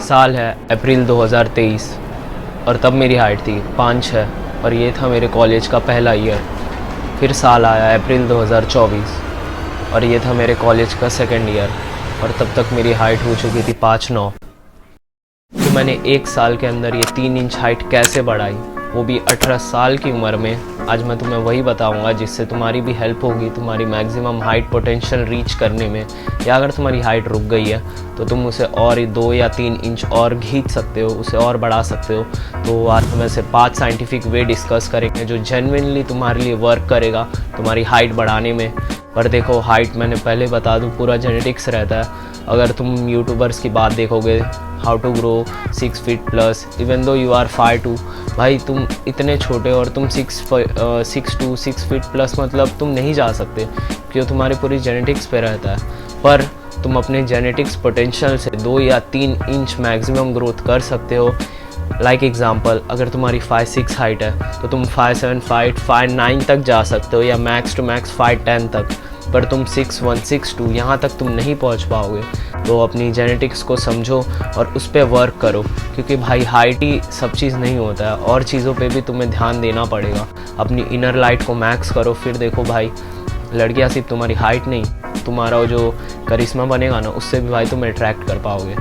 साल है अप्रैल 2023 और तब मेरी हाइट थी 5'6" और ये था मेरे कॉलेज का पहला ईयर। फिर साल आया अप्रैल 2024 और ये था मेरे कॉलेज का सेकंड ईयर और तब तक मेरी हाइट हो चुकी थी 5'9". तो मैंने एक साल के अंदर ये 3 इंच हाइट कैसे बढ़ाई, वो भी 18 साल की उम्र में। आज मैं तुम्हें वही बताऊंगा जिससे तुम्हारी भी हेल्प होगी तुम्हारी मैक्सिमम हाइट पोटेंशियल रीच करने में। या अगर तुम्हारी हाइट रुक गई है तो तुम उसे और 2 या 3 इंच और खींच सकते हो, उसे और बढ़ा सकते हो। तो आज हम ऐसे 5 साइंटिफिक वे डिस्कस करेंगे जो जेन्युइनली तुम्हारे लिए वर्क करेगा तुम्हारी हाइट बढ़ाने में। पर देखो, हाइट मैंने पहले बता दूँ पूरा जेनेटिक्स रहता है। अगर तुम यूट्यूबर्स की बात देखोगे, how to grow 6 feet plus even though you are 5'2", भाई तुम इतने छोटे और तुम 6'2", 6 फीट प्लस मतलब तुम नहीं जा सकते क्योंकि तुम्हारे पूरी जेनेटिक्स पे रहता है। पर तुम अपने जेनेटिक्स पोटेंशियल से 2 या 3 इंच मैक्सिमम ग्रोथ कर सकते हो। लाइक एग्जांपल, अगर तुम्हारी 5'6" हाइट है तो तुम 5'7", 5'9" तक जा सकते हो या मैक्स टू मैक्स 5'10" तक। पर तुम 6'1", 6'2" यहाँ तक तुम नहीं पहुँच पाओगे। तो अपनी जेनेटिक्स को समझो और उस पर वर्क करो क्योंकि भाई हाइट ही सब चीज़ नहीं होता है, और चीज़ों पे भी तुम्हें ध्यान देना पड़ेगा। अपनी इनर लाइट को मैक्स करो, फिर देखो भाई लड़कियाँ सिर्फ तुम्हारी हाइट नहीं, तुम्हारा जो करिश्मा बनेगा ना, उससे भी भाई तुम अट्रैक्ट कर पाओगे।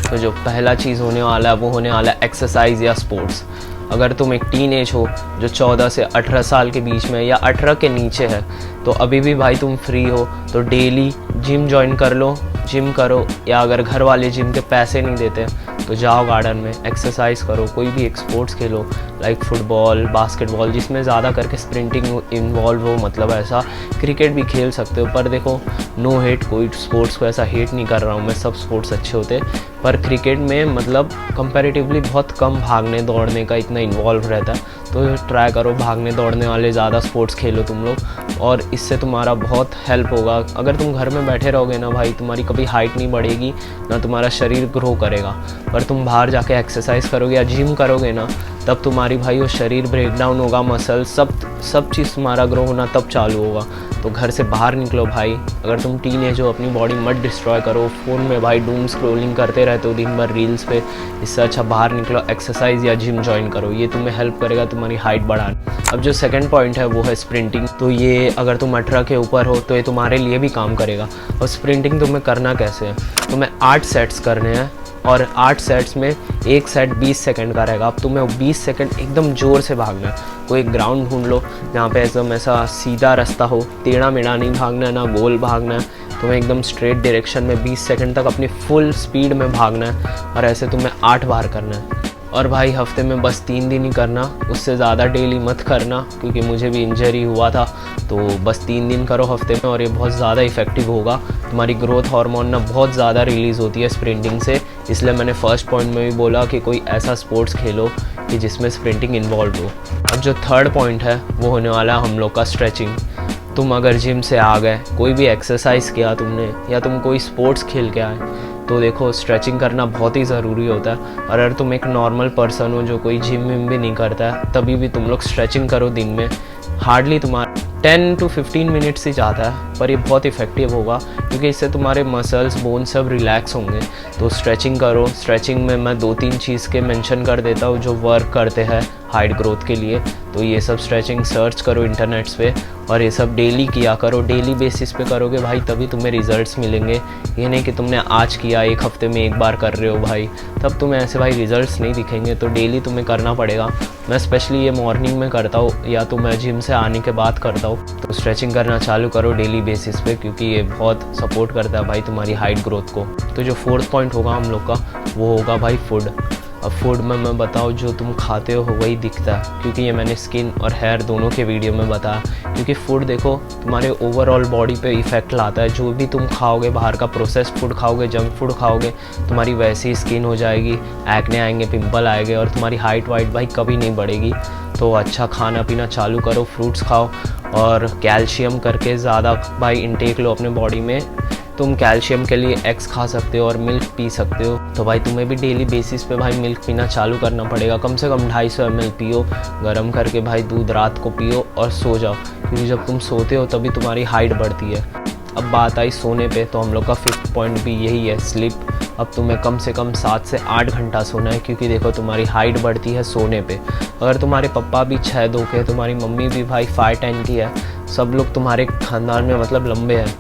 तो जो पहला चीज़ होने वाला है वो होने वाला है एक्सरसाइज या स्पोर्ट्स। अगर तुम एक टीन एज हो जो 14 से 18 साल के बीच में या 18 के नीचे है तो अभी भी भाई तुम फ्री हो तो डेली जिम ज्वाइन कर लो, जिम करो। या अगर घर वाले जिम के पैसे नहीं देते तो जाओ गार्डन में एक्सरसाइज करो, कोई भी एक स्पोर्ट्स खेलो लाइक फुटबॉल, बास्केटबॉल जिसमें ज़्यादा करके स्प्रिंटिंग इन्वॉल्व हो, मतलब ऐसा। क्रिकेट भी खेल सकते हो, पर देखो नो हेट, कोई स्पोर्ट्स को ऐसा हेट नहीं कर रहा हूँ मैं, सब स्पोर्ट्स अच्छे होते। पर क्रिकेट में मतलब कंपैरेटिवली बहुत कम भागने दौड़ने का इतना इन्वॉल्व रहता है। तो ट्राई करो भागने दौड़ने वाले ज़्यादा स्पोर्ट्स खेलो तुम लोग, और इससे तुम्हारा बहुत हेल्प होगा। अगर तुम घर में बैठे रहोगे ना भाई, तुम्हारी कभी हाइट नहीं बढ़ेगी, ना तुम्हारा शरीर ग्रो करेगा। पर तुम बाहर जाके एक्सरसाइज करोगे या जिम करोगे ना, तब तुम्हारी भाई वो शरीर ब्रेकडाउन होगा, मसल सब चीज़ तुम्हारा ग्रो होना तब चालू होगा। तो घर से बाहर निकलो भाई। अगर तुम टीनेज हो अपनी बॉडी मत डिस्ट्रॉय करो, फ़ोन में भाई डूम स्क्रॉलिंग करते रहते हो दिन भर रील्स पे। इससे अच्छा बाहर निकलो, एक्सरसाइज या जिम ज्वाइन करो, ये तुम्हें हेल्प करेगा तुम्हारी हाइट बढ़ाने। अब जो सेकंड पॉइंट है वो है स्प्रिंटिंग। तो ये अगर तुम 18 के ऊपर हो तो ये तुम्हारे लिए भी काम करेगा। और स्प्रिंटिंग तुम्हें करना कैसे है, तुम्हें 8 सेट्स करने हैं और 8 सेट्स में एक सेट 20 सेकंड का रहेगा। अब तुम्हें 20 सेकंड एकदम ज़ोर से भागना है। कोई एक ग्राउंड ढूंढ लो जहाँ पे एकदम ऐसा सीधा रास्ता हो, टेढ़ा मेढ़ा नहीं भागना है, ना गोल भागना है। तुम्हें एकदम स्ट्रेट डायरेक्शन में 20 सेकंड तक अपनी फुल स्पीड में भागना है और ऐसे तुम्हें 8 बार करना है। और भाई हफ्ते में बस 3 दिन ही करना, उससे ज़्यादा डेली मत करना क्योंकि मुझे भी इंजरी हुआ था। तो बस 3 दिन करो हफ्ते में और ये बहुत ज़्यादा इफ़ेक्टिव होगा। तुम्हारी ग्रोथ हार्मोन ना बहुत ज़्यादा रिलीज़ होती है स्प्रिंटिंग से, इसलिए मैंने फर्स्ट पॉइंट में भी बोला कि कोई ऐसा स्पोर्ट्स खेलो कि जिसमें स्प्रिंटिंग इन्वॉल्व हो। अब जो थर्ड पॉइंट है वो होने वाला है हम लोग का स्ट्रेचिंग। तुम अगर जिम से आ गए, कोई भी एक्सरसाइज किया तुमने या तुम कोई स्पोर्ट्स खेल के आए, तो देखो स्ट्रेचिंग करना बहुत ही ज़रूरी होता है। और अगर तुम एक नॉर्मल पर्सन हो जो कोई जिम विम भी नहीं करता है, तभी भी तुम लोग स्ट्रेचिंग करो दिन में। हार्डली तुम्हारा 10 to 15 मिनट्स ही जाता है, पर ये बहुत इफ़ेक्टिव होगा क्योंकि इससे तुम्हारे मसल्स, बोन सब रिलैक्स होंगे। तो स्ट्रेचिंग करो। स्ट्रेचिंग में मैं 2-3 चीज़ के मेंशन कर देता हूँ जो वर्क करते हैं हाइट ग्रोथ के लिए। तो ये सब स्ट्रेचिंग सर्च करो इंटरनेट्स पे और ये सब डेली किया करो। डेली बेसिस पे करोगे भाई तभी तुम्हें रिजल्ट्स मिलेंगे। ये नहीं कि तुमने आज किया, एक हफ्ते में एक बार कर रहे हो भाई, तब तुम्हें ऐसे भाई रिजल्ट्स नहीं दिखेंगे। तो डेली तुम्हें करना पड़ेगा। मैं स्पेशली ये मॉर्निंग में करता हूँ या तो मैं जिम से आने के बाद करता हूँ। तो स्ट्रेचिंग करना चालू करो डेली बेसिस पे क्योंकि ये बहुत सपोर्ट करता है भाई तुम्हारी हाइट ग्रोथ को। तो जो फोर्थ पॉइंट होगा हम लोग का वो होगा भाई फूड। अब फूड में मैं बताऊँ जो तुम खाते हो वही दिखता है, क्योंकि ये मैंने स्किन और हेयर दोनों के वीडियो में बताया। क्योंकि फूड देखो तुम्हारे ओवरऑल बॉडी पे इफ़ेक्ट लाता है। जो भी तुम खाओगे, बाहर का प्रोसेस्ड फूड खाओगे, जंक फूड खाओगे, तुम्हारी वैसी ही स्किन हो जाएगी, एक्ने आएंगे, पिंपल आएंगे और तुम्हारी हाइट वाइट भाई कभी नहीं बढ़ेगी। तो अच्छा खाना पीना चालू करो, फ्रूट्स खाओ और कैल्शियम करके ज़्यादा भाई इंटेक लो अपने बॉडी में। तुम कैल्शियम के लिए एग्स खा सकते हो और मिल्क पी सकते हो। तो भाई तुम्हें भी डेली बेसिस पे भाई मिल्क पीना चालू करना पड़ेगा। कम से कम 250 ml पियो, गर्म करके भाई दूध रात को पियो और सो जाओ, क्योंकि जब तुम सोते हो तभी तुम्हारी हाइट बढ़ती है। अब बात आई सोने पे, तो हम लोग का 5th पॉइंट भी यही है, स्लीप। अब तुम्हें कम से कम 7 से 8 घंटा सोना है, क्योंकि देखो तुम्हारी हाइट बढ़ती है सोने पे। अगर तुम्हारे पापा भी 6'2" के, तुम्हारी मम्मी भी भाई 5'10" की है, सब लोग तुम्हारे ख़ानदान में मतलब लंबे हैं,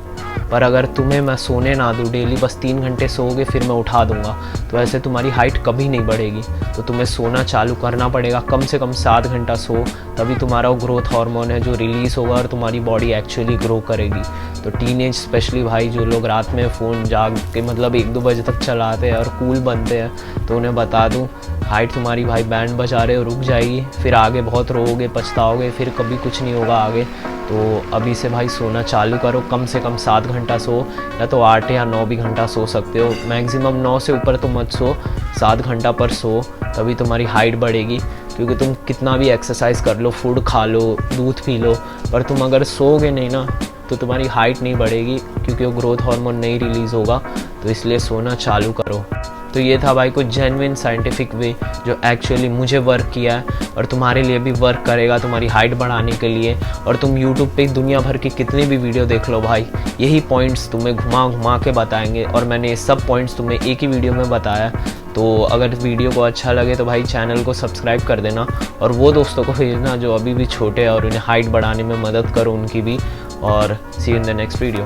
पर अगर तुम्हें मैं सोने ना दूँ डेली, बस 3 घंटे सोओगे फिर मैं उठा दूंगा, तो ऐसे तुम्हारी हाइट कभी नहीं बढ़ेगी। तो तुम्हें सोना चालू करना पड़ेगा, कम से कम 7 घंटा सो, तभी तुम्हारा वो ग्रोथ हार्मोन है जो रिलीज़ होगा और तुम्हारी बॉडी एक्चुअली ग्रो करेगी। तो टीनेज स्पेशली भाई जो लोग रात में फ़ोन जाग के मतलब 1-2 बजे तक चलाते हैं और कूल बनते हैं, तो उन्हें बता दूँ हाइट तुम्हारी भाई बैंड बजा रहे हो रुक जाएगी, फिर आगे बहुत रोओगे पछताओगे, फिर कभी कुछ नहीं होगा आगे। तो अभी से भाई सोना चालू करो, कम से कम 7 घंटा सो, या तो 8 या 9 भी घंटा सो सकते हो, मैक्सिमम 9 से ऊपर तो मत सो, 7 घंटा पर सो, तभी तुम्हारी हाइट बढ़ेगी। क्योंकि तुम कितना भी एक्सरसाइज कर लो, फूड खा लो, दूध पी लो, पर तुम अगर सोओगे नहीं ना तो तुम्हारी हाइट नहीं बढ़ेगी, क्योंकि वो ग्रोथ हार्मोन नहीं रिलीज़ होगा। तो इसलिए सोना चालू करो। तो ये था भाई कुछ जेन्युइन साइंटिफिक वे जो एक्चुअली मुझे वर्क किया है और तुम्हारे लिए भी वर्क करेगा तुम्हारी हाइट बढ़ाने के लिए। और तुम यूट्यूब पे दुनिया भर की कितनी भी वीडियो देख लो भाई, यही पॉइंट्स तुम्हें घुमा घुमा के बताएंगे, और मैंने ये सब पॉइंट्स तुम्हें एक ही वीडियो में बताया। तो अगर वीडियो को अच्छा लगे तो भाई चैनल को सब्सक्राइब कर देना, और वो दोस्तों को भेजना जो अभी भी छोटे हैं और उन्हें हाइट बढ़ाने में मदद करो उनकी भी। और see you in the next video.